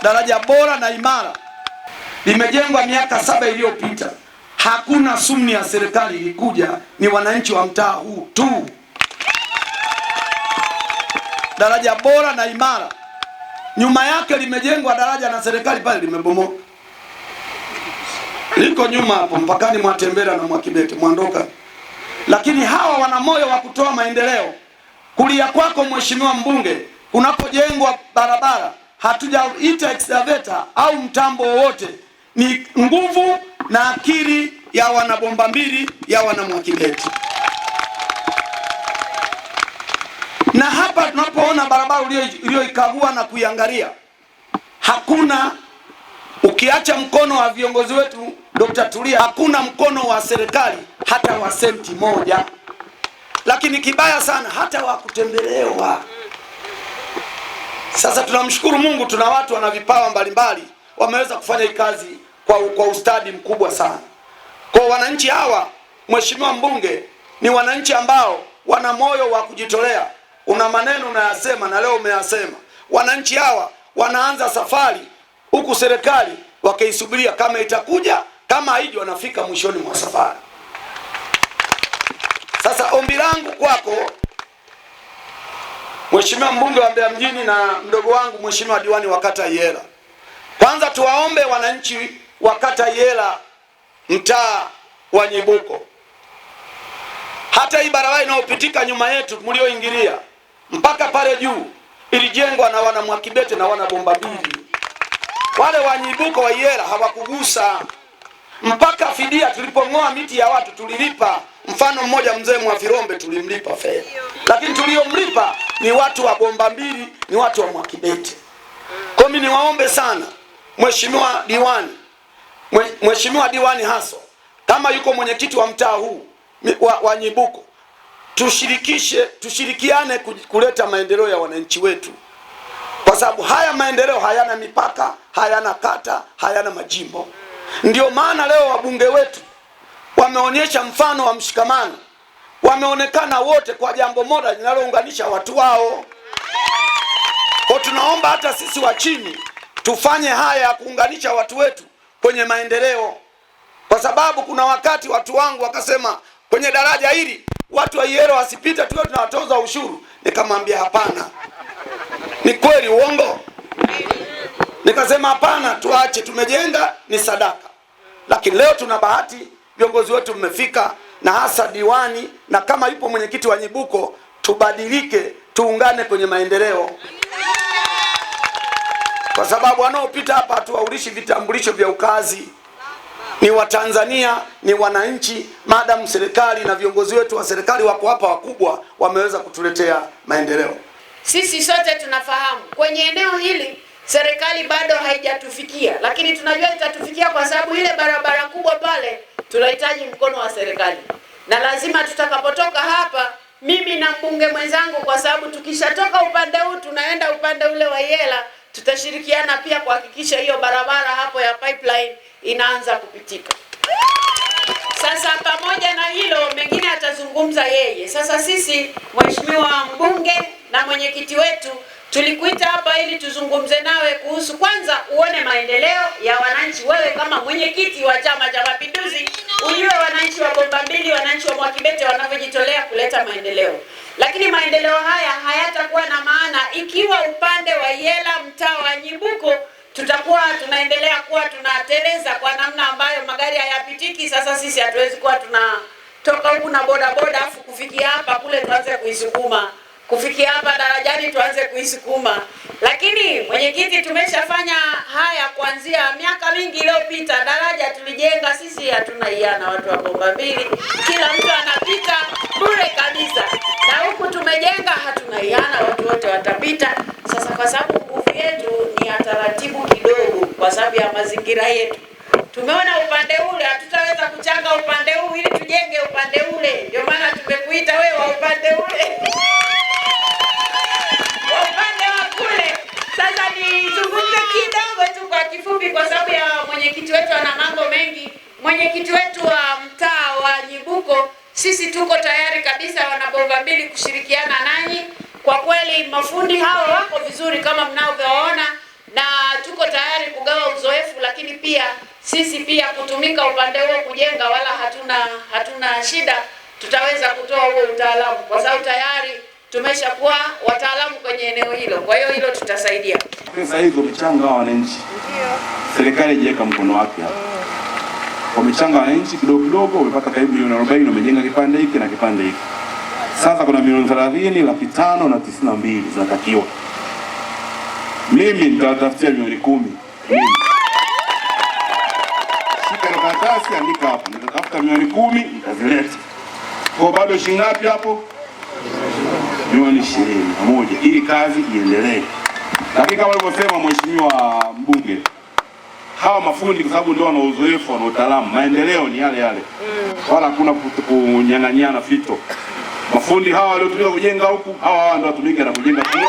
daraja bora na imara, limejengwa miaka 7 iliyopita. Hakuna sumni ya serikali ilikuja, ni wananchi wa mtaa huu tu. Daraja bora na imara. Nyuma yake limejengwa daraja na serikali pale limebomoka. Liko nyuma hapo mpakani mwa Tembera na Mwakibete Mwandoka. Lakini hawa wana moyo wa kutoa maendeleo. Kulia kwako mheshimiwa mbunge, kunapojengwa barabara, hatujaita excavator au mtambo wowote. Ni nguvu na akili ya wana Bombambili, ya wana Mwakibete. Na hapa tunapoona barabara ulioikagua na kuiangalia, hakuna, ukiacha mkono wa viongozi wetu Dr. Tulia, hakuna mkono wa serikali hata wa senti moja. Lakini kibaya sana hata wa kutembelewa. Sasa tunamshukuru Mungu, tuna watu wana vipawa mbalimbali wameweza kufanya hii kazi kwa ustadi mkubwa sana. Kwa wananchi hawa, mheshimiwa mbunge, ni wananchi ambao wana moyo wa kujitolea. Una maneno unayasema na leo umeyasema. Wananchi hawa wanaanza safari huku serikali wakaisubiria kama itakuja, kama haiji wanafika mwishoni mwa safari. Sasa ombi langu kwako mheshimiwa mbunge wa Mbeya mjini na mdogo wangu mheshimiwa diwani wa kata Iyela, kwanza tuwaombe wananchi wa kata Iyela mtaa wa Nyibuko, hata hii barabara inayopitika nyuma yetu mlioingilia mpaka pale juu ilijengwa na wana Mwakibete na wana Bombambili. Wale wa Nyibuko wa Iyela hawakugusa. Mpaka fidia tulipong'oa miti ya watu tulilipa. Mfano mmoja, mzee Mwafirombe tulimlipa fedha. Lakini tuliomlipa ni watu wa Bombambili, ni watu wa Mwakibete. Kwa mimi niwaombe sana mheshimiwa diwani, mheshimiwa diwani Haso, kama yuko mwenyekiti wa mtaa huu wa Nyibuko, tushirikiane kuleta maendeleo ya wananchi wetu. Kwa sababu haya maendeleo hayana mipaka, hayana kata, hayana majimbo. Ndio maana leo wabunge wetu wameonyesha mfano wa mshikamano. Wameonekana wote kwa jambo moja linalounganisha watu wao. Kwa tunaomba hata sisi wa chini tufanye haya ya kuunganisha watu wetu kwenye maendeleo. Kwa sababu kuna wakati watu wangu wakasema kwenye daraja hili watu wa Iyela wasipite, tuwe tunawatoza ushuru. Nikamwambia hapana. Ni kweli uongo? Nikasema hapana, tuache, tumejenga, ni sadaka. Lakini leo tuna bahati, viongozi wetu mmefika, na hasa diwani, na kama yupo mwenyekiti wa Nyibuko, tubadilike, tuungane kwenye maendeleo. Kwa sababu wanaopita hapa hatuwaulishi vitambulisho vya ukazi. Ni Watanzania, ni wananchi, madam serikali na viongozi wetu wa serikali wako hapa wakubwa, wameweza kutuletea maendeleo. Sisi sote tunafahamu kwenye eneo hili serikali bado haijatufikia, lakini tunajua itatufikia kwa sababu ile barabara kubwa pale tunahitaji mkono wa serikali. Na lazima tutakapotoka hapa, mimi na mbunge mwenzangu, kwa sababu tukishatoka upande huu tunaenda upande ule wa Iyela, tutashirikiana pia kuhakikisha hiyo barabara hapo ya pipeline inaanza kupitika. Sasa pamoja na hilo mengine atazungumza yeye. Sasa sisi mheshimiwa mbunge na mwenyekiti wetu tulikuita hapa ili tuzungumze nawe kuhusu, kwanza uone maendeleo ya wananchi. Wewe kama mwenyekiti wa Chama cha Mapinduzi ujue wananchi wa Bombambili, wananchi wa Mwakibete wanavyojitolea kuleta maendeleo. Lakini maendeleo haya hayatakuwa na maana ikiwa upande wa Iyela mtaa wa Nyibuko tutakuwa tunaendelea kuwa tunateleza kwa namna ambayo magari hayapitiki. Sasa sisi hatuwezi kuwa tunatoka huku na bodaboda afu kufikia hapa kule tuanze kuisukuma, kufikia hapa darajani tuanze kuisukuma. Lakini mwenyekiti, tumeshafanya haya kuanzia miaka mingi iliyopita. Daraja tulijenga sisi, hatuna iana watu wa Bombambili, kila mtu anapita bure kabisa. Na huku tumejenga, hatuna iana, watu wote watapita. Sasa kwa sababu nguvu yetu ni ya taratibu kidogo, kwa sababu ya mazingira yetu, tumeona upande ule hatutaweza kuchanga upande huu ili tujenge upande ule. Ndio maana tumekuita wewe wa upande ule upande wa kule. Sasa nizungumze kidogo tu kwa kifupi, kwa sababu ya mwenyekiti wetu ana mambo mengi. Mwenyekiti wetu wa mtaa wa Nyibuko, sisi tuko tayari kabisa wana Bombambili kushirikiana nanyi. Kwa kweli mafundi hao wako vizuri kama mnavyoona, na tuko tayari lakini pia sisi pia kutumika upande huo kujenga, wala hatuna shida, tutaweza kutoa huo utaalamu kwa sababu tayari tumeshakuwa wataalamu kwenye eneo hilo. Kwa hiyo hilo tutasaidia. Pesa hizo mchanga wa wananchi, serikali ijiweka mkono wake hapa. Kwa mchanga wa wananchi kidogo kidogo wamepata karibu milioni 40, wamejenga kipande hiki na kipande hiki. Sasa kuna milioni 30,592 zinatakiwa. Mimi nitatafutia milioni 10. Shika na karatasi, andika hapo. Nitatafuta milioni 10 nitazileta. Kwa bado shilingi ngapi hapo? Milioni 21 ili kazi iendelee. Lakini kama alivyosema mheshimiwa mbunge, hawa mafundi kwa sababu ndio wana uzoefu na utaalamu, maendeleo ni yale yale. Wala hakuna kunyang'anyana fito. Mafundi hawa waliotumika kujenga huku, hawa ndio watumike na kujenga pia.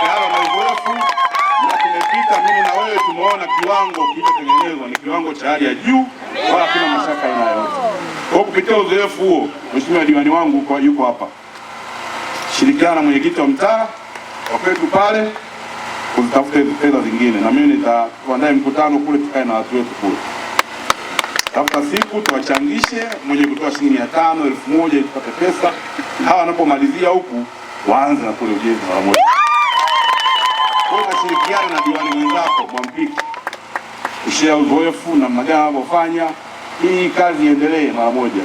Hawa na uzoefu na tumepita, mimi na wewe tumeona kiwango kilichotengenezwa ni kiwango cha hali ya juu, wala kuna mashaka aina yoyote. Kwa kupitia uzoefu huo, mheshimiwa diwani wangu yuko hapa. Shirikiana na mwenyekiti wa mtaa wa kwetu pale kuzitafuta fedha zingine, na mimi nitaandaa mkutano kule, tukae na watu wetu kule. Tafuta siku tuwachangishe, mwenye kutoa shilingi 500, 1000 tupate pesa. Hawa wanapomalizia huku waanze na kule ujenzi mara moja. Kwa shirikiana na diwani mwenzako Mwampiki, ushare uzoefu na magana wanavyofanya, hii kazi iendelee mara moja.